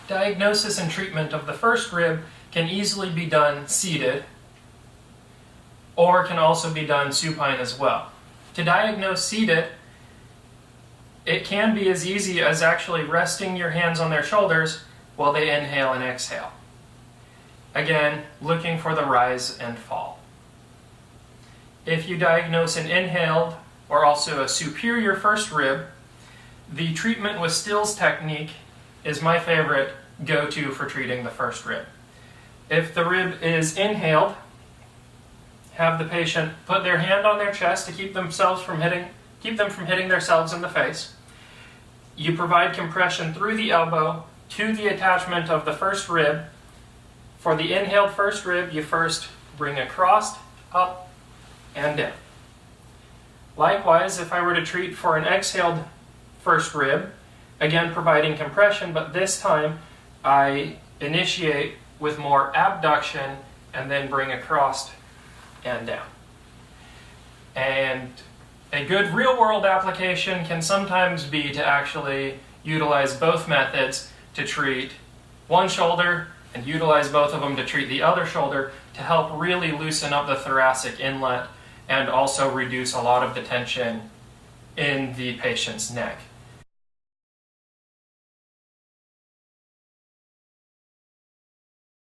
Diagnosis and treatment of the first rib can easily be done seated, or can also be done supine as well. To diagnose seated, it can be as easy as actually resting your hands on their shoulders while they inhale and exhale. Again, looking for the rise and fall. If you diagnose an inhaled or also a superior first rib, the treatment with Still's technique is my favorite go-to for treating the first rib. If the rib is inhaled, have the patient put their hand on their chest to keep them from hitting themselves in the face. You provide compression through the elbow to the attachment of the first rib. For the inhaled first rib, you first bring across, up, and down. Likewise, if I were to treat for an exhaled first rib, again providing compression, but this time I initiate with more abduction and then bring across and down. And a good real-world application can sometimes be to actually utilize both methods to treat one shoulder and utilize both of them to treat the other shoulder to help really loosen up the thoracic inlet and also reduce a lot of the tension in the patient's neck.